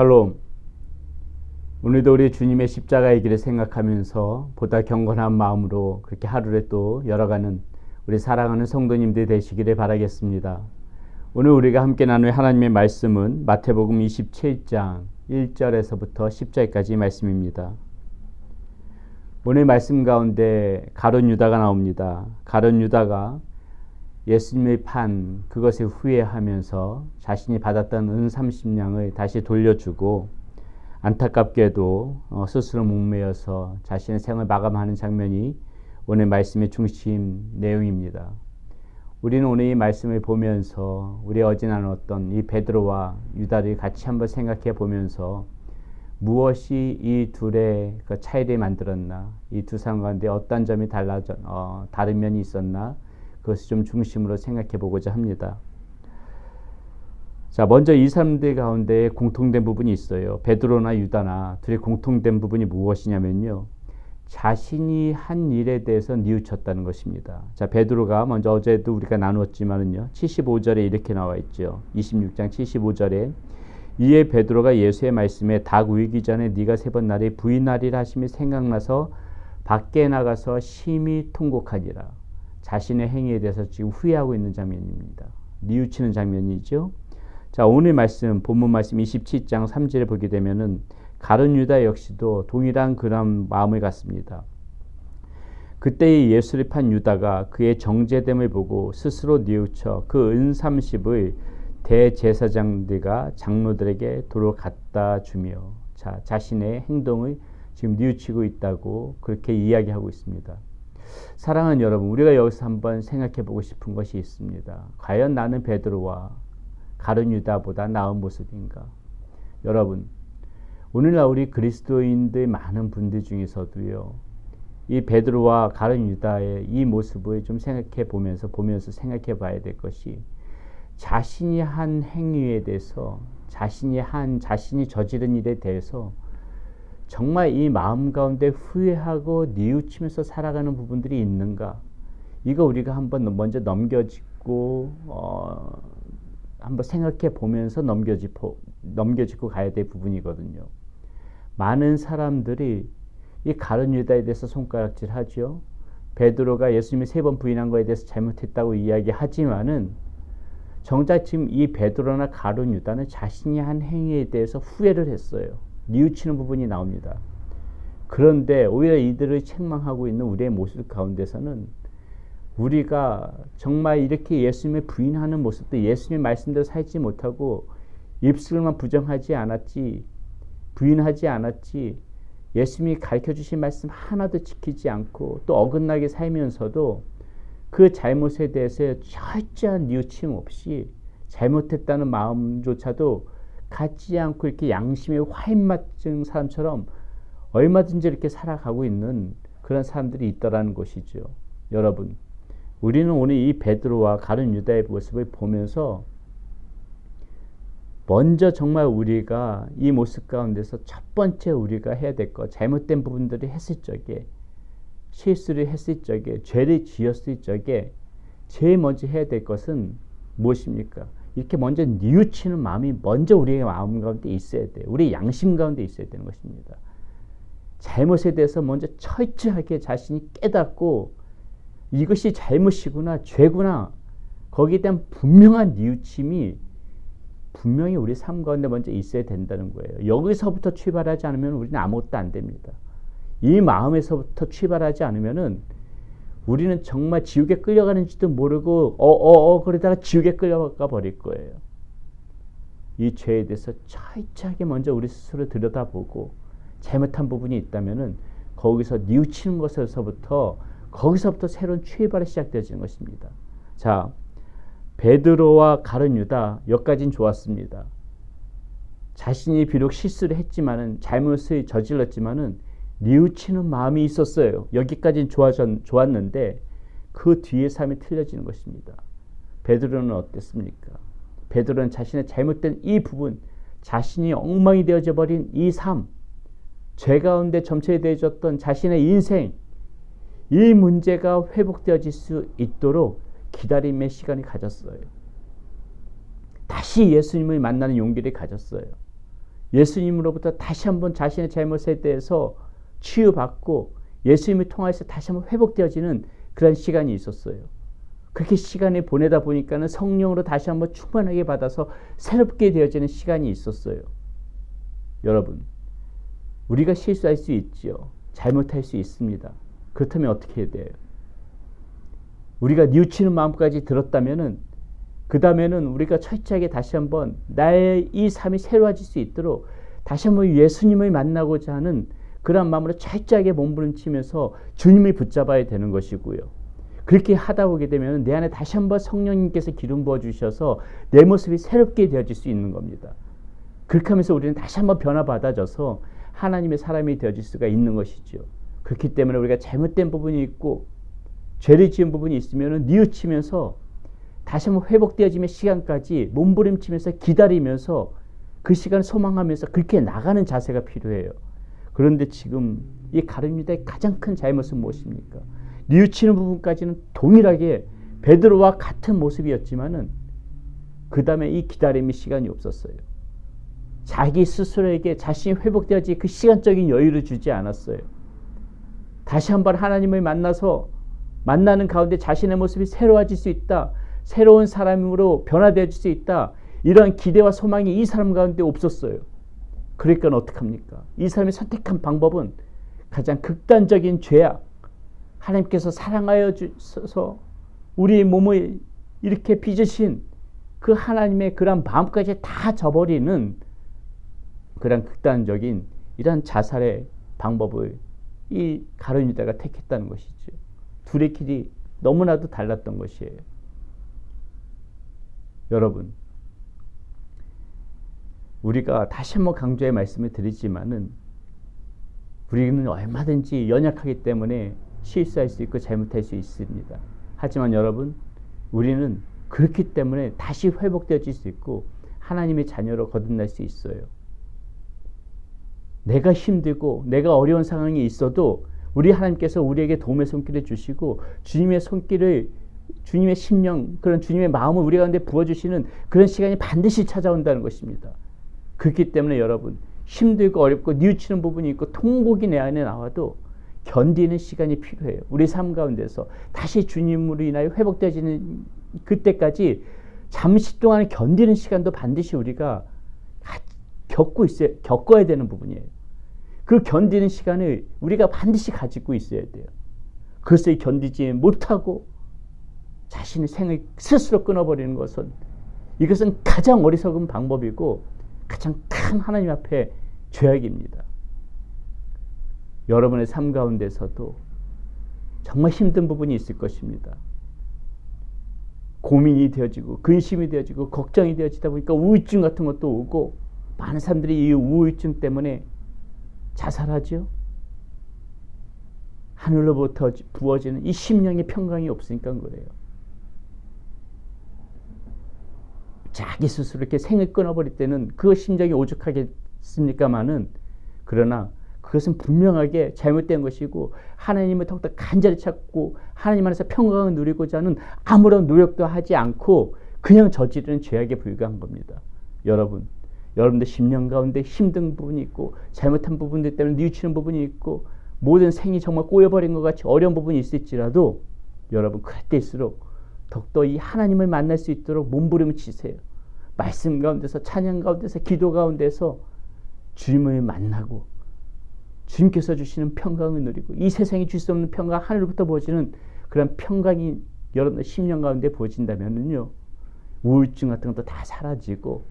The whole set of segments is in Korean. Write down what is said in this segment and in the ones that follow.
샬롬. 오늘도 우리 주님의 십자가의 길을 생각하면서 보다 경건한 마음으로 그렇게 하루를 또 열어가는 우리 사랑하는 성도님들 되시기를 바라겠습니다. 오늘 우리가 함께 나눌 하나님의 말씀은 마태복음 27장 1절에서부터 10절까지 말씀입니다. 오늘 말씀 가운데 가룟 유다가 나옵니다. 가룟 유다가 예수님의 판 그것을 후회하면서 자신이 받았던 은 30냥을 다시 돌려주고 안타깝게도 스스로 목매어서 자신의 생을 마감하는 장면이 오늘 말씀의 중심 내용입니다. 우리는 오늘 이 말씀을 보면서 우리 어제 나눴던 이 베드로와 유다를 같이 한번 생각해 보면서 무엇이 이 둘의 그 차이를 만들었나, 이 두 사람 가운데 어떤 점이 다른 면이 있었나, 그것을 좀 중심으로 생각해 보고자 합니다. 자, 먼저 이 사람들 가운데 공통된 부분이 있어요. 베드로나 유다나 둘이 공통된 부분이 무엇이냐면요, 자신이 한 일에 대해서 뉘우쳤다는 것입니다. 자, 베드로가 먼저 어제도 우리가 나누었지만은요, 75절에 이렇게 나와 있죠. 26장 75절에 이에 베드로가 예수의 말씀에 닭 우이기 전에 네가 3번 나를 부인하리라 하심이 생각나서 밖에 나가서 심히 통곡하니라. 자신의 행위에 대해서 지금 후회하고 있는 장면입니다. 뉘우치는 장면이죠. 자, 오늘 말씀, 본문 말씀 27장 3절에 보게 되면은 가룟 유다 역시도 동일한 그런 마음을 갖습니다. 그때 예수를 판 유다가 그의 정죄됨을 보고 스스로 뉘우쳐 그 은 30을 대제사장들과 장로들에게 도로 갖다 주며, 자, 자신의 행동을 지금 뉘우치고 있다고 그렇게 이야기하고 있습니다. 사랑하는 여러분, 우리가 여기서 한번 생각해 보고 싶은 것이 있습니다. 과연 나는 베드로와 가룟 유다보다 나은 모습인가? 여러분, 오늘날 우리 그리스도인들 많은 분들 중에서도요, 이 베드로와 가룟 유다의 이 모습을 좀 생각해 보면서 생각해 봐야 될 것이, 자신이 한 행위에 대해서, 자신이 저지른 일에 대해서 정말 이 마음 가운데 후회하고 뉘우치면서 살아가는 부분들이 있는가? 이거 우리가 한번 먼저 넘겨짚고 한번 생각해 보면서 넘겨짚고 가야 될 부분이거든요. 많은 사람들이 이 가룟 유다에 대해서 손가락질하죠. 베드로가 예수님이 3번 부인한 거에 대해서 잘못했다고 이야기하지만은 정작 지금 이 베드로나 가룟 유다는 자신이 한 행위에 대해서 후회를 했어요. 뉘우치는 부분이 나옵니다. 그런데 오히려 이들을 책망하고 있는 우리의 모습 가운데서는 우리가 정말 이렇게 예수님을 부인하는 모습도, 예수님의 말씀대로 살지 못하고 입술만 부인하지 않았지, 예수님이 가르쳐 주신 말씀 하나도 지키지 않고 또 어긋나게 살면서도 그 잘못에 대해서 철저한 뉘우침 없이 잘못했다는 마음조차도 갖지 않고 이렇게 양심에 화인 맞은 사람처럼 얼마든지 이렇게 살아가고 있는 그런 사람들이 있다라는 것이죠. 여러분, 우리는 오늘 이 베드로와 가룟 유다의 모습을 보면서 먼저 정말 우리가 이 모습 가운데서 첫 번째 우리가 해야 될 것, 잘못된 부분들을 했을 적에, 실수를 했을 적에, 죄를 지었을 적에 제일 먼저 해야 될 것은 무엇입니까? 이렇게 먼저 뉘우치는 마음이 먼저 우리의 마음 가운데 있어야 돼요. 우리 양심 가운데 있어야 되는 것입니다. 잘못에 대해서 먼저 철저하게 자신이 깨닫고 이것이 잘못이구나, 죄구나, 거기에 대한 분명한 뉘우침이 분명히 우리 삶 가운데 먼저 있어야 된다는 거예요. 여기서부터 출발하지 않으면 우리는 아무것도 안 됩니다. 이 마음에서부터 출발하지 않으면은 우리는 정말 지옥에 끌려가는지도 모르고 그러다가 지옥에 끌려가 버릴 거예요. 이 죄에 대해서 철저하게 먼저 우리 스스로 들여다보고 잘못한 부분이 있다면은 거기서 뉘우치는 것에서부터 새로운 출발이 시작되어지는 것입니다. 자, 베드로와 가룟 유다 여기까지는 좋았습니다. 자신이 비록 실수를 했지만은, 잘못을 저질렀지만은 뉘우치는 마음이 있었어요. 여기까지는 좋았는데 그 뒤의 삶이 틀려지는 것입니다. 베드로는 어땠습니까? 베드로는 자신의 잘못된 이 부분, 자신이 엉망이 되어져 버린 이 삶, 죄 가운데 점철되어졌던 자신의 인생, 이 문제가 회복되어질 수 있도록 기다림의 시간이 가졌어요. 다시 예수님을 만나는 용기를 가졌어요. 예수님으로부터 다시 한번 자신의 잘못에 대해서 치유받고 예수님을 통해서 다시 한번 회복되어지는 그런 시간이 있었어요. 그렇게 시간을 보내다 보니까는 성령으로 다시 한번 충만하게 받아서 새롭게 되어지는 시간이 있었어요. 여러분, 우리가 실수할 수 있죠. 잘못할 수 있습니다. 그렇다면 어떻게 해야 돼요? 우리가 뉘우치는 마음까지 들었다면은 그 다음에는 우리가 철저하게 다시 한번 나의 이 삶이 새로워질 수 있도록 다시 한번 예수님을 만나고자 하는 그런 마음으로 철저하게 몸부림치면서 주님을 붙잡아야 되는 것이고요. 그렇게 하다 보게 되면 내 안에 다시 한번 성령님께서 기름 부어주셔서 내 모습이 새롭게 되어질 수 있는 겁니다. 그렇게 하면서 우리는 다시 한번 변화받아져서 하나님의 사람이 되어질 수가 있는 것이죠. 그렇기 때문에 우리가 잘못된 부분이 있고 죄를 지은 부분이 있으면 뉘우치면서 다시 한번 회복되어짐의 시간까지 몸부림치면서 기다리면서 그 시간을 소망하면서 그렇게 나가는 자세가 필요해요. 그런데 지금 이 가룟 유다의 가장 큰 잘못은 무엇입니까? 뉘우치는 부분까지는 동일하게 베드로와 같은 모습이었지만은 그 다음에 이 기다림의 시간이 없었어요. 자기 스스로에게 자신이 회복되어질 그 시간적인 여유를 주지 않았어요. 다시 한번 하나님을 만나는 가운데 자신의 모습이 새로워질 수 있다. 새로운 사람으로 변화되어질 수 있다. 이러한 기대와 소망이 이 사람 가운데 없었어요. 그러니까 어떡합니까? 이 사람이 선택한 방법은 가장 극단적인 죄악, 하나님께서 사랑하여 주셔서 우리의 몸을 이렇게 빚으신 그 하나님의 그런 마음까지 다 저버리는 그런 극단적인 이러한 자살의 방법을 이 가룟 유다가 택했다는 것이죠. 둘의 길이 너무나도 달랐던 것이에요. 여러분, 우리가 다시 한번 강조의 말씀을 드리지만은 우리는 얼마든지 연약하기 때문에 실수할 수 있고 잘못할 수 있습니다. 하지만 여러분, 우리는 그렇기 때문에 다시 회복되어질 수 있고 하나님의 자녀로 거듭날 수 있어요. 내가 힘들고 내가 어려운 상황이 있어도 우리 하나님께서 우리에게 도움의 손길을 주시고 주님의 손길을, 주님의 심령, 그런 주님의 마음을 우리 가운데 부어주시는 그런 시간이 반드시 찾아온다는 것입니다. 그렇기 때문에 여러분, 힘들고 어렵고 뉘우치는 부분이 있고 통곡이 내 안에 나와도 견디는 시간이 필요해요. 우리 삶 가운데서 다시 주님으로 인하여 회복되어지는 그때까지 잠시 동안 견디는 시간도 반드시 우리가 겪어야 되는 부분이에요. 그 견디는 시간을 우리가 반드시 가지고 있어야 돼요. 그것을 견디지 못하고 자신의 생을 스스로 끊어버리는 것은, 이것은 가장 어리석은 방법이고 가장 큰 하나님 앞에 죄악입니다. 여러분의 삶 가운데서도 정말 힘든 부분이 있을 것입니다. 고민이 되어지고 근심이 되어지고 걱정이 되어지다 보니까 우울증 같은 것도 오고, 많은 사람들이 이 우울증 때문에 자살하죠. 하늘로부터 부어지는 이 심령의 평강이 없으니까 그래요. 자기 스스로 이렇게 생을 끊어버릴 때는 그 심정이 오죽하겠습니까마는, 그러나 그것은 분명하게 잘못된 것이고 하나님을 더욱더 간절히 찾고 하나님 안에서 평강을 누리고자 하는 아무런 노력도 하지 않고 그냥 저지르는 죄악에 불과한 겁니다. 여러분들 심령 가운데 힘든 부분이 있고 잘못한 부분들 때문에 뉘우치는 부분이 있고 모든 생이 정말 꼬여버린 것 같이 어려운 부분이 있을지라도 여러분, 그럴 때일수록 더욱더 이 하나님을 만날 수 있도록 몸부림을 치세요. 말씀 가운데서, 찬양 가운데서, 기도 가운데서 주님을 만나고 주님께서 주시는 평강을 누리고 이 세상이 줄 수 없는 평강, 하늘로부터 보여지는 그런 평강이 여러분의 심령 가운데 보여진다면요, 우울증 같은 것도 다 사라지고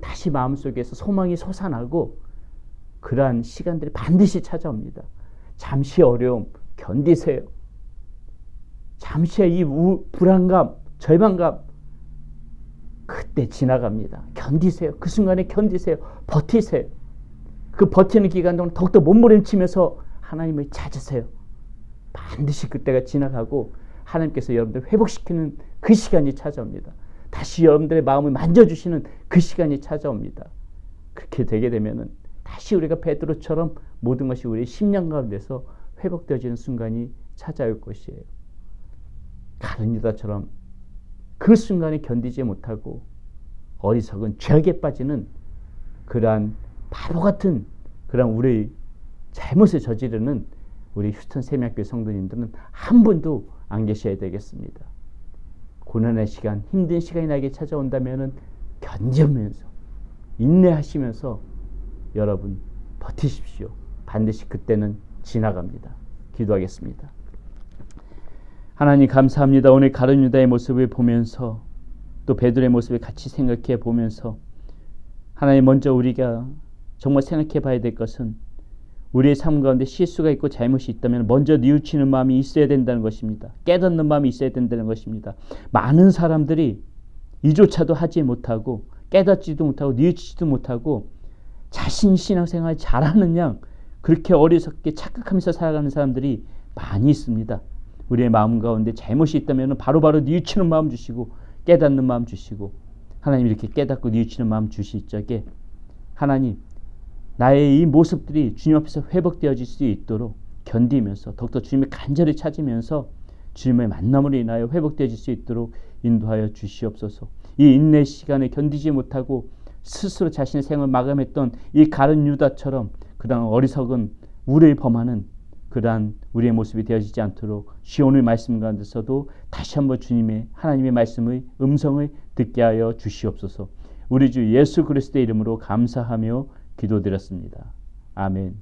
다시 마음속에서 소망이 솟아나고 그러한 시간들이 반드시 찾아옵니다. 잠시 어려움 견디세요. 잠시의 이 불안감, 절망감, 그때 지나갑니다. 견디세요. 그 순간에 견디세요. 버티세요. 그 버티는 기간 동안 더욱더 몸부림치면서 하나님을 찾으세요. 반드시 그때가 지나가고 하나님께서 여러분들 회복시키는 그 시간이 찾아옵니다. 다시 여러분들의 마음을 만져주시는 그 시간이 찾아옵니다. 그렇게 되게 되면은 다시 우리가 베드로처럼 모든 것이 우리의 심령 가운데서 회복되어지는 순간이 찾아올 것이에요. 가룟 유다처럼 그 순간에 견디지 못하고 어리석은 죄악에 빠지는 그러한 바보 같은 그런 우리 잘못을 저지르는 우리 휴스턴 세미학교 성도님들은 한 분도 안 계셔야 되겠습니다. 고난의 시간, 힘든 시간이 나에게 찾아온다면 견디면서 인내하시면서 여러분 버티십시오. 반드시 그때는 지나갑니다. 기도하겠습니다. 하나님 감사합니다. 오늘 가룟 유다의 모습을 보면서 또 베드로의 모습을 같이 생각해 보면서 하나님 먼저 우리가 정말 생각해 봐야 될 것은 우리의 삶 가운데 실수가 있고 잘못이 있다면 먼저 뉘우치는 마음이 있어야 된다는 것입니다. 깨닫는 마음이 있어야 된다는 것입니다. 많은 사람들이 이조차도 하지 못하고 깨닫지도 못하고 뉘우치지도 못하고 자신 신앙생활 잘하는 양 그렇게 어리석게 착각하면서 살아가는 사람들이 많이 있습니다. 우리의 마음 가운데 잘못이 있다면 바로바로 뉘우치는 마음 주시고 깨닫는 마음 주시고 하나님 이렇게 깨닫고 뉘우치는 마음 주실 적에 하나님 나의 이 모습들이 주님 앞에서 회복되어질 수 있도록 견디면서 더욱더 주님의 간절히 찾으면서 주님의 만남으로 인하여 회복되어질 수 있도록 인도하여 주시옵소서. 이 인내 시간에 견디지 못하고 스스로 자신의 생을 마감했던 이 가룟 유다처럼 그러한 어리석은 우를 범하는 그러한 우리의 모습이 되어지지 않도록 오늘 말씀 가운데서도 다시 한번 주님의 하나님의 말씀의 음성을 듣게 하여 주시옵소서. 우리 주 예수 그리스도의 이름으로 감사하며 기도드렸습니다. 아멘.